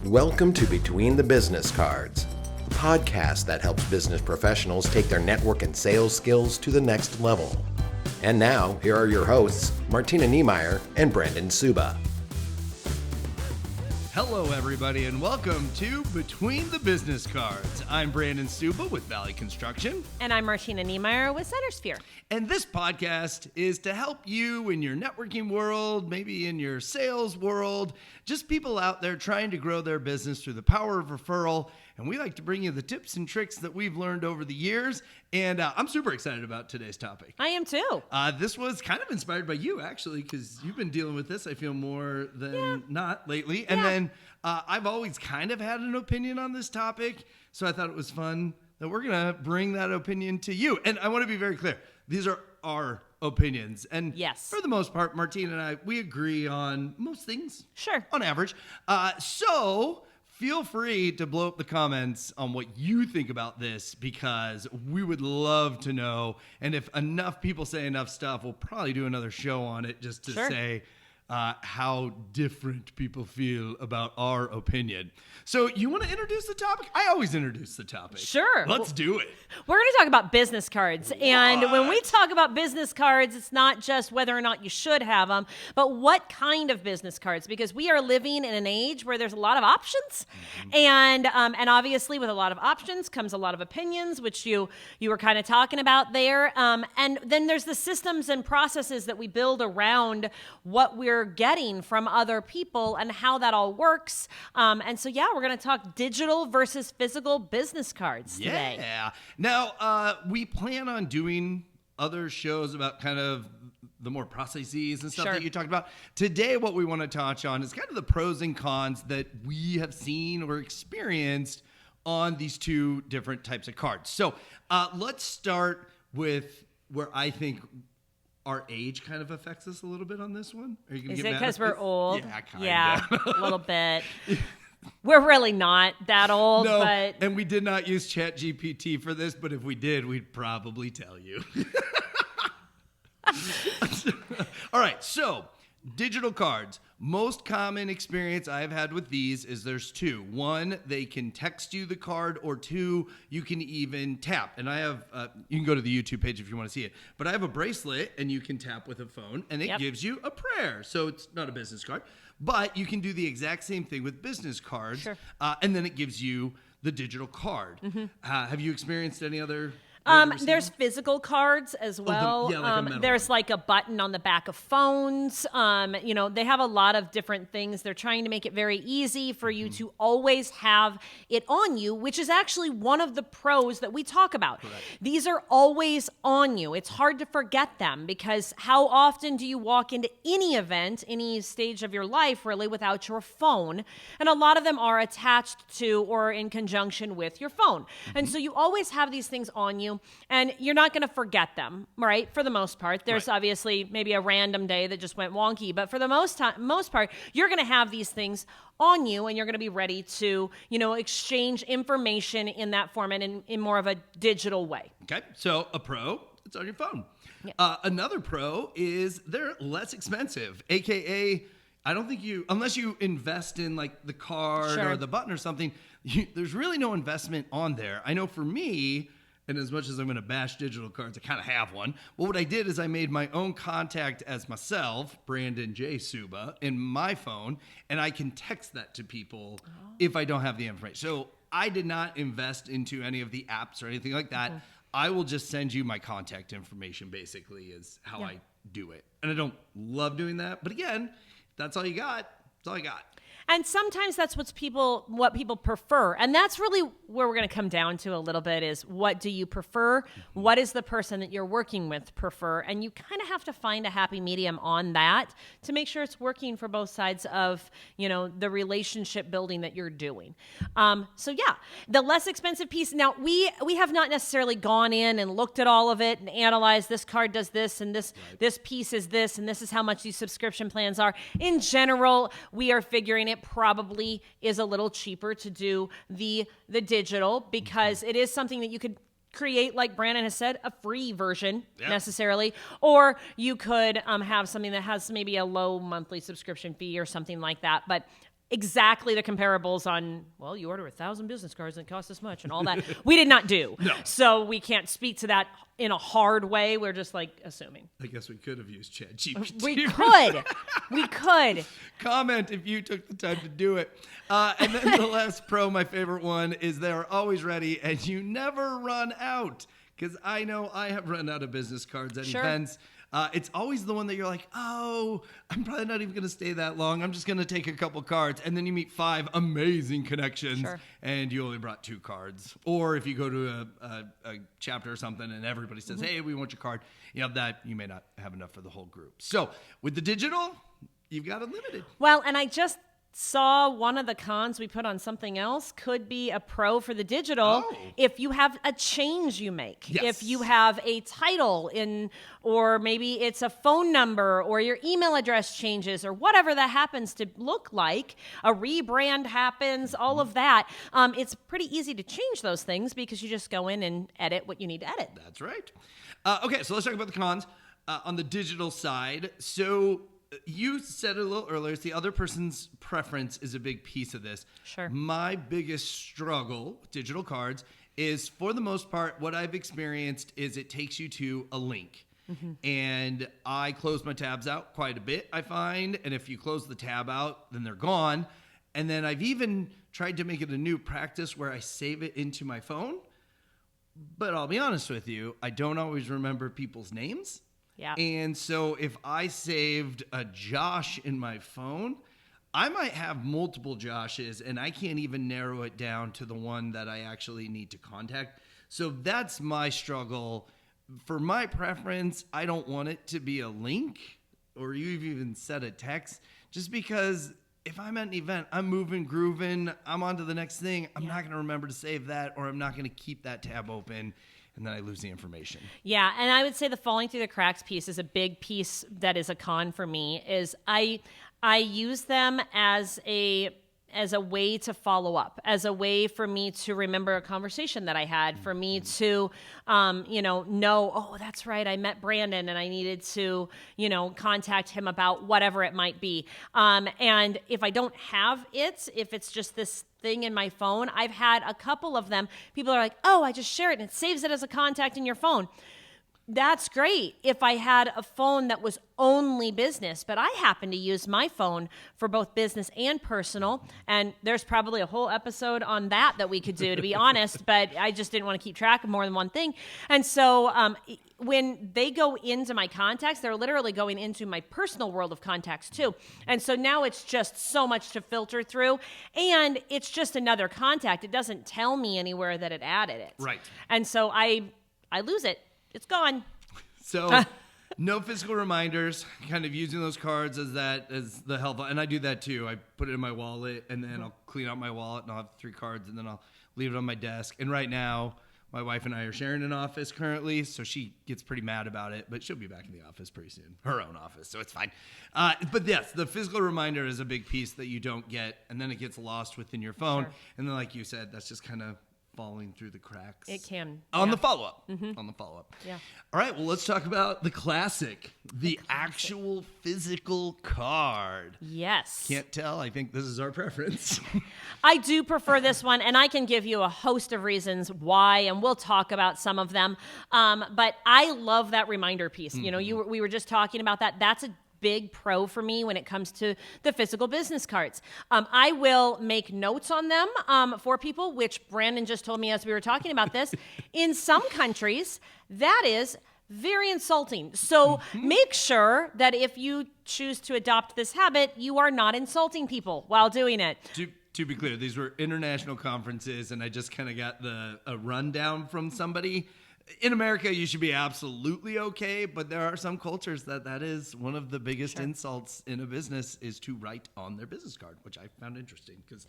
Welcome to Between the Business Cards, a podcast that helps business professionals take their network and sales skills to the next level. And now, here are your hosts, Martina and Brandon Suba. Hello, everybody, and welcome to Between the Business Cards. I'm Brandon Suba with Valley Construction. And I'm Martina Niemeyer with Centersphere. And this podcast is to help you in your networking world, maybe in your sales world, just people out there trying to grow their business through the power of referral. And we like to bring you the tips and tricks that we've learned over the years. And I'm super excited about today's topic. I am too. This was kind of inspired by you, actually, because you've been dealing with this, I feel, more than not lately. And then I've always kind of had an opinion on this topic. So I thought it was fun that we're going to bring that opinion to you. And I want to be very clear. These are our opinions. And yes, for the most part, Martina and I, we agree on most things. Sure. On average. So feel free to blow up the comments on what you think about this, because we would love to know. And if enough people say enough stuff, we'll probably do another show on it just to say how different people feel about our opinion. So you want to introduce the topic? I always introduce the topic. Sure. Let's do it. We're going to talk about business cards. And when we talk about business cards, it's not just whether or not you should have them, but what kind of business cards, because we are living in an age where there's a lot of options. And obviously with a lot of options comes a lot of opinions, which you were kind of talking about there. And then there's the systems and processes that we build around what we're getting from other people and how that all works. And so, we're going to talk digital versus physical business cards today. Yeah. Now, we plan on doing other shows about kind of the more processes and stuff that you talked about. Today, what we want to touch on is kind of the pros and cons that we have seen or experienced on these two different types of cards. So let's start with where I think our age kind of affects us a little bit on this one. Are you going to get mad? Is it because we're old? Yeah, kind of. Yeah, a little bit. We're really not that old. No, but and we did not use ChatGPT for this, but if we did, we'd probably tell you. All right, so digital cards. Most common experience I've had with these is there's two. One, they can text you the card, or two, you can even tap. And I have, you can go to the YouTube page if you want to see it, but I have a bracelet and you can tap with a phone and it gives you a prayer. So it's not a business card, but you can do the exact same thing with business cards. Sure. And then it gives you the digital card. Mm-hmm. Have you experienced any other? There's physical cards as well. There's like a button on the back of phones. They have a lot of different things. They're trying to make it very easy for you to always have it on you, which is actually one of the pros that we talk about. Correct. These are always on you. It's hard to forget them, because how often do you walk into any event, any stage of your life really, without your phone? And a lot of them are attached to or in conjunction with your phone. And so you always have these things on you. And you're not going to forget them, right? For the most part. There's obviously maybe a random day that just went wonky, but for the most part, you're going to have these things on you, and you're going to be ready to, exchange information in that format in more of a digital way. Okay, so a pro, it's on your phone. Yeah. Another pro is they're less expensive, aka I don't think unless you invest in like the card or the button or something, there's really no investment on there. I know for me, and as much as I'm going to bash digital cards, I kind of have one. Well, what I did is I made my own contact as myself, Brandon J. Suba, in my phone, and I can text that to people if I don't have the information. So I did not invest into any of the apps or anything like that. Mm-hmm. I will just send you my contact information, basically, is how I do it. And I don't love doing that. But again, that's all you got. That's all I got. And sometimes that's what people prefer. And that's really where we're going to come down to a little bit is, what do you prefer? What does the person that you're working with prefer? And you kind of have to find a happy medium on that to make sure it's working for both sides of, the relationship building that you're doing. The less expensive piece. Now, we have not necessarily gone in and looked at all of it and analyzed this card does this and this piece is this and this is how much these subscription plans are. In general, we are figuring it probably is a little cheaper to do the digital, because it is something that you could create, like Brandon has said, a free version necessarily, or you could have something that has maybe a low monthly subscription fee or something like that. But exactly the comparables on, well, you order 1,000 business cards and it costs this much and all that. We did not do. No. So we can't speak to that in a hard way. We're just like assuming. I guess we could have used ChatGPT. We could. Comment if you took the time to do it. And then the last pro, my favorite one, is they're always ready and you never run out. Because I know I have run out of business cards at events. It's always the one that you're like, oh, I'm probably not even going to stay that long. I'm just going to take a couple cards. And then you meet 5 amazing connections and you only brought 2 cards. Or if you go to a chapter or something and everybody says, hey, we want your card. You have that. You may not have enough for the whole group. So with the digital, you've got it limited. Well, and I just saw one of the cons we put on something else could be a pro for the digital. If you have a change you make, if you have a title in, or maybe it's a phone number or your email address changes or whatever that happens to look like, a rebrand happens, all of that. It's pretty easy to change those things because you just go in and edit what you need to edit. That's right. Okay, so let's talk about the cons on the digital side. So you said it a little earlier, it's the other person's preference is a big piece of this. Sure. My biggest struggle with digital cards is, for the most part, what I've experienced is it takes you to a link. And I close my tabs out quite a bit, I find. And if you close the tab out, then they're gone. And then I've even tried to make it a new practice where I save it into my phone. But I'll be honest with you, I don't always remember people's names. Yeah. And so if I saved a Josh in my phone, I might have multiple Joshes and I can't even narrow it down to the one that I actually need to contact. So that's my struggle. For my preference, I don't want it to be a link, or you've even said a text, just because if I'm at an event, I'm moving, grooving, I'm on to the next thing. I'm not going to remember to save that, or I'm not going to keep that tab open. And then I lose the information. Yeah, and I would say the falling through the cracks piece is a big piece that is a con for me. Is I use them as a way to follow up, as a way for me to remember a conversation that I had, for me to, know, oh, that's right, I met Brandon and I needed to, contact him about whatever it might be. And if I don't have it, if it's just this thing in my phone, I've had a couple of them. People are like, oh, I just share it and it saves it as a contact in your phone. That's great if I had a phone that was only business, but I happen to use my phone for both business and personal, and there's probably a whole episode on that we could do, to be honest, but I just didn't want to keep track of more than one thing. And so when they go into my contacts, they're literally going into my personal world of contacts too. And so now it's just so much to filter through, and it's just another contact. It doesn't tell me anywhere that it added it. Right. And so I lose it. It's gone. So no physical reminders, kind of using those cards as the helpful. And I do that too. I put it in my wallet and then I'll clean out my wallet and I'll have 3 cards and then I'll leave it on my desk. And right now, my wife and I are sharing an office currently, so she gets pretty mad about it, but she'll be back in the office pretty soon. Her own office, so it's fine. But yes, the physical reminder is a big piece that you don't get, and then it gets lost within your phone. Sure. And then like you said, that's just kind of falling through the cracks. It can. On the follow-up. On the follow-up. Yeah. All right, well, let's talk about the classic, the actual physical card. Yes. Can't tell. I think this is our preference. I do prefer this one, and I can give you a host of reasons why, and we'll talk about some of them. But I love that reminder piece. Mm-hmm. We were just talking about that. That's a big pro for me when it comes to the physical business cards. I will make notes on them for people, which Brandon just told me as we were talking about this. In some countries, that is very insulting. So make sure that if you choose to adopt this habit, you are not insulting people while doing it. To be clear, these were international conferences, and I just kind of got a rundown from somebody. In America, you should be absolutely okay, but there are some cultures that is one of the biggest insults in a business is to write on their business card, which I found interesting because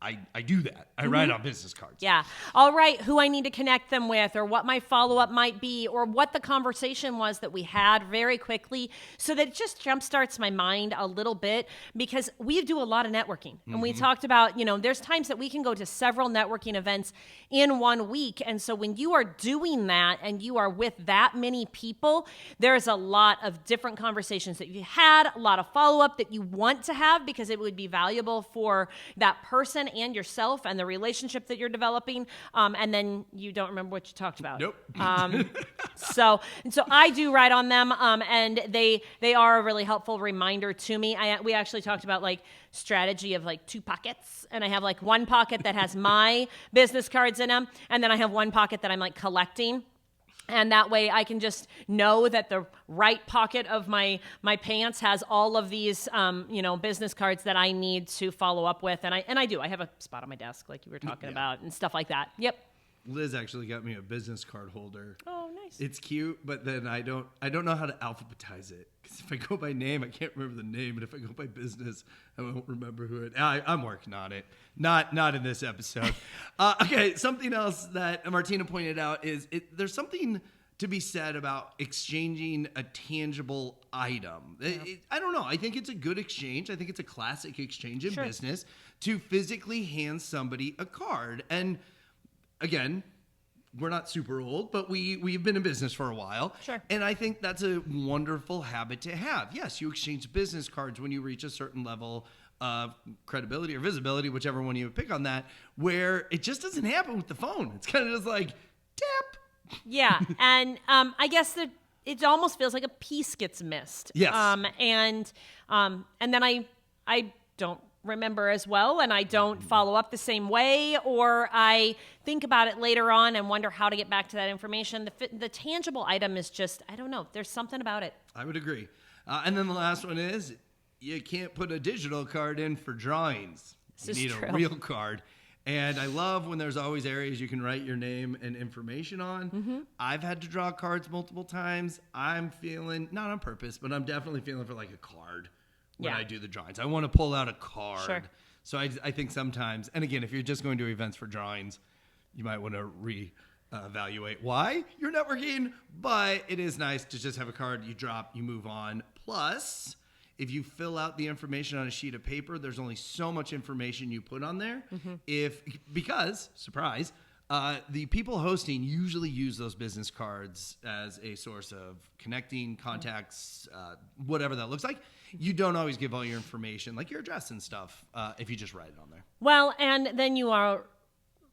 I do that. I write on business cards. Yeah. I'll write who I need to connect them with, or what my follow-up might be, or what the conversation was that we had very quickly, so that it just jumpstarts my mind a little bit, because we do a lot of networking. And we talked about, there's times that we can go to several networking events in 1 week. And so when you are doing that and you are with that many people, there's a lot of different conversations that you had, a lot of follow-up that you want to have, because it would be valuable for that person and yourself and the relationship that you're developing, and then you don't remember what you talked about. Nope. So I do write on them, and they are a really helpful reminder to me. We actually talked about like strategy of like 2 pockets, and I have like one pocket that has my business cards in them, and then I have one pocket that I'm like collecting. And that way I can just know that the right pocket of my pants has all of these, business cards that I need to follow up with. And I do. I have a spot on my desk like you were talking about and stuff like that. Yep. Liz actually got me a business card holder. Oh, nice. It's cute, but then I don't know how to alphabetize it. Because if I go by name, I can't remember the name. And if I go by business, I won't remember who it. I'm working on it. Not in this episode. Okay, something else that Martina pointed out is there's something to be said about exchanging a tangible item. Yeah. I don't know. I think it's a good exchange. I think it's a classic exchange in business to physically hand somebody a card. And again, we're not super old, but we've been in business for a while. Sure. And I think that's a wonderful habit to have. Yes, you exchange business cards when you reach a certain level of credibility or visibility, whichever one you pick on that, where it just doesn't happen with the phone. It's kind of just like, tap. Yeah. And I guess that it almost feels like a piece gets missed. Yes. And then I don't remember as well, and I don't follow up the same way, or I think about it later on and wonder how to get back to that information. The tangible item is just, I don't know, there's something about it. I would agree. And then the last one is, you can't put a digital card in for drawings. You need a real card. And I love when there's always areas you can write your name and information on. Mm-hmm. I've had to draw cards multiple times. I'm feeling, not on purpose, but I'm definitely feeling for like a card when I do the drawings. I want to pull out a card. Sure. So I think sometimes, and again, if you're just going to events for drawings, you might want to reevaluate why you're networking, but it is nice to just have a card you drop, you move on. Plus, if you fill out the information on a sheet of paper, there's only so much information you put on there. Mm-hmm. Because, surprise, the people hosting usually use those business cards as a source of connecting, contacts, whatever that looks like. You don't always give all your information, like your address and stuff, if you just write it on there. Well, and then you are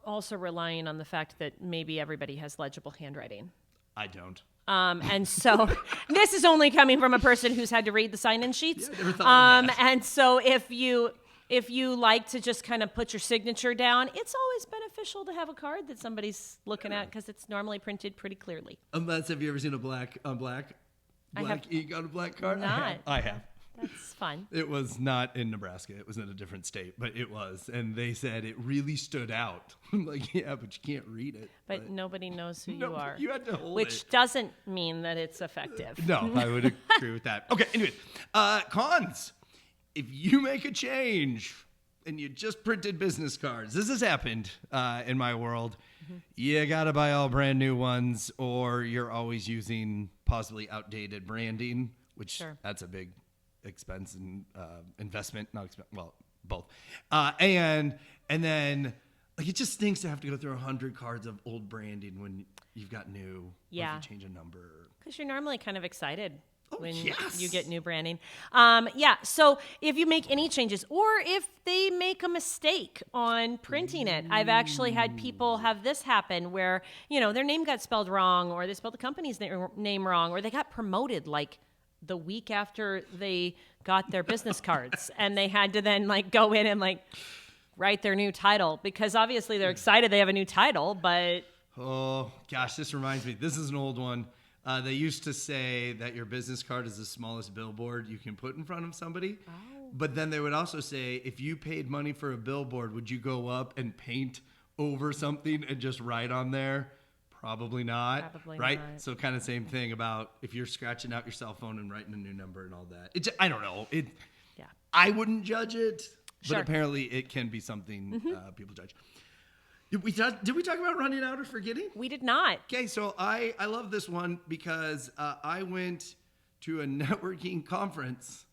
also relying on the fact that maybe everybody has legible handwriting. I don't. And so this is only coming from a person who's had to read the sign-in sheets. Yeah, I never thought of that. And so if you like to just kind of put your signature down, it's always beneficial to have a card that somebody's looking at, because it's normally printed pretty clearly. Unless, have you ever seen a black ink on a black card? I have. That's fun. It was not in Nebraska. It was in a different state, but it was. And they said it really stood out. I'm like, yeah, but you can't read it. But nobody knows who you are. You had to hold Which doesn't mean that it's effective. No, I would agree with that. Okay, anyways. Cons. If you make a change and you just printed business cards, this has happened in my world. Mm-hmm. You got to buy all brand new ones, or you're always using possibly outdated branding, which that's a big expense and investment, both. And then like it just stinks to have to go through 100 cards of old branding when you've got new. Yeah. If you change a number. Because you're normally kind of excited when you get new branding. So if you make any changes, or if they make a mistake on printing it, I've actually had people have this happen where, their name got spelled wrong, or they spelled the company's name wrong, or they got promoted like the week after they got their business cards, and they had to then go in and write their new title, because obviously they're excited they have a new title, but... Oh, gosh, this reminds me. This is an old one. They used to say that your business card is the smallest billboard you can put in front of somebody. Oh. But then they would also say, if you paid money for a billboard, would you go up and paint over something and just write on there? Probably not. Right? Not. So kind of same thing about if you're scratching out your cell phone and writing a new number and all that. I don't know. I wouldn't judge it. Sure. But apparently it can be something people judge. Did we talk about running out or forgetting? We did not. Okay, so I love this one because I went to a networking conference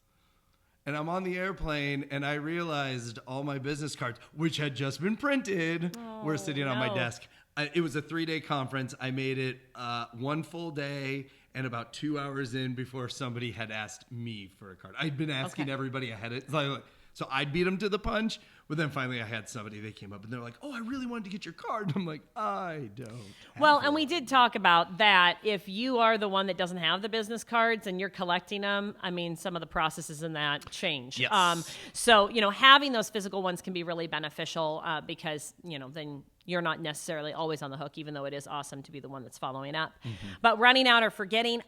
and I'm on the airplane and I realized all my business cards, which had just been printed, were sitting on my desk. It was a 3-day conference. I made it 1 full day and about 2 hours in before somebody had asked me for a card. I'd been asking everybody ahead of it. So I'd beat them to the punch, but then finally I had somebody, they came up and they're like, oh, I really wanted to get your card. I'm like, I don't have and we did talk about that. If you are the one that doesn't have the business cards and you're collecting them, I mean, some of the processes in that change. Yes. So, having those physical ones can be really beneficial because, then you're not necessarily always on the hook, even though it is awesome to be the one that's following up. But running out or forgetting,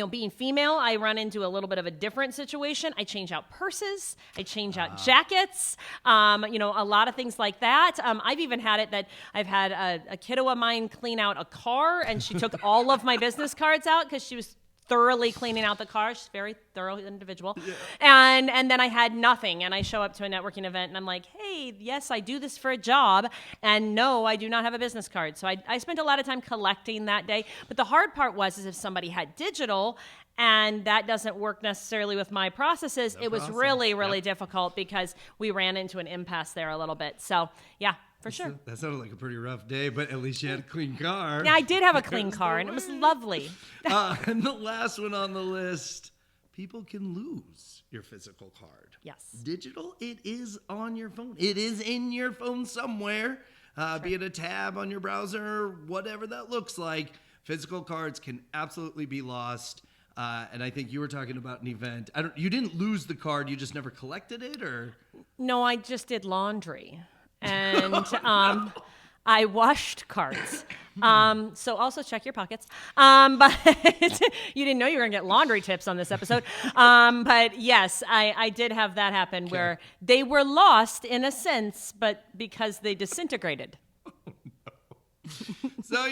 being female, I run into a little bit of a different situation. I change out purses. I change out jackets, a lot of things like that. I've even had it that I've had a kiddo of mine clean out a car, and she took all of my business cards out because she was thoroughly cleaning out the car. She's a very thorough individual. Yeah. And then I had nothing, and I show up to a networking event and I'm like, hey, yes, I do this for a job, and no, I do not have a business card. So I spent a lot of time collecting that day. But the hard part is if somebody had digital and that doesn't work necessarily with my processes, it was really, really difficult because we ran into an impasse there a little bit. So yeah, for sure. That sounded like a pretty rough day, but at least you had a clean car. Yeah, I did have a clean car, and it was lovely. And the last one on the list, people can lose your physical card. Yes. Digital, it is on your phone. It is in your phone somewhere, be it a tab on your browser, whatever that looks like. Physical cards can absolutely be lost. And I think you were talking about an event. You didn't lose the card, you just never collected it, or? No, I just did laundry. And I washed cards. So also check your pockets. But you didn't know you were going to get laundry tips on this episode. But yes, I did have that happen where they were lost in a sense, but because they disintegrated. So,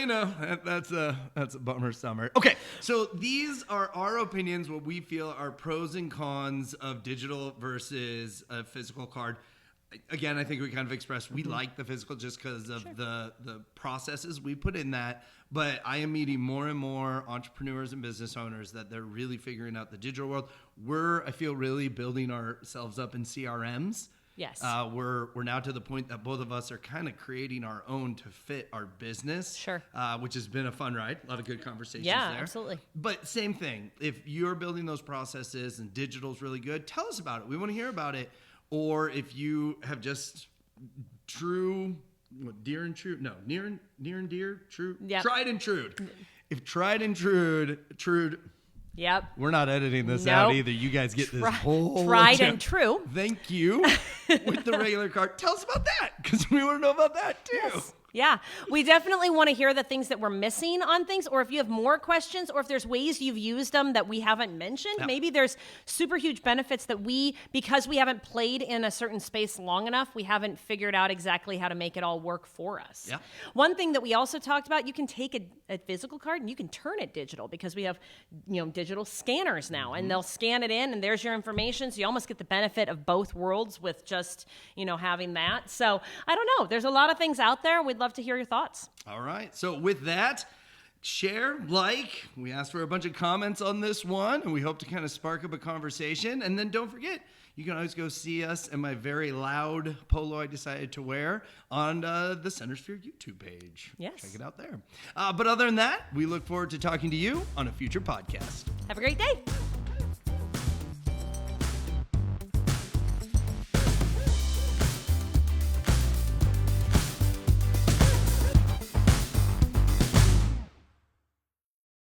that's a bummer summer. Okay, so these are our opinions, what we feel are pros and cons of digital versus a physical card. Again, I think we kind of expressed we like the physical just because of the processes we put in that. But I am meeting more and more entrepreneurs and business owners that they're really figuring out the digital world. I feel, really building ourselves up in CRMs. Yes. We're now to the point that both of us are kind of creating our own to fit our business. Sure. Which has been a fun ride. A lot of good conversations there. Yeah, absolutely. But same thing. If you're building those processes and digital's really good, tell us about it. We want to hear about it. Or if you have just near and dear, true, tried and true. If tried and true. Yep. We're not editing this out either. You guys get this whole tried and true. Thank you. With the regular card. Tell us about that, because we want to know about that too. Yes. Yeah, we definitely want to hear the things that we're missing on things, or if you have more questions, or if there's ways you've used them that we haven't mentioned. Yeah. Maybe there's super huge benefits that because we haven't played in a certain space long enough, we haven't figured out exactly how to make it all work for us. Yeah. One thing that we also talked about, you can take a physical card and you can turn it digital, because we have digital scanners now, and they'll scan it in and there's your information. So you almost get the benefit of both worlds with just having that. So I don't know. There's a lot of things out there. We'd love to hear your thoughts. All right. So with that, share, like. We asked for a bunch of comments on this one, and we hope to kind of spark up a conversation. And then don't forget, you can always go see us in my very loud polo I decided to wear on the Centersphere YouTube page. Yes. Check it out there. But other than that, we look forward to talking to you on a future podcast. Have a great day.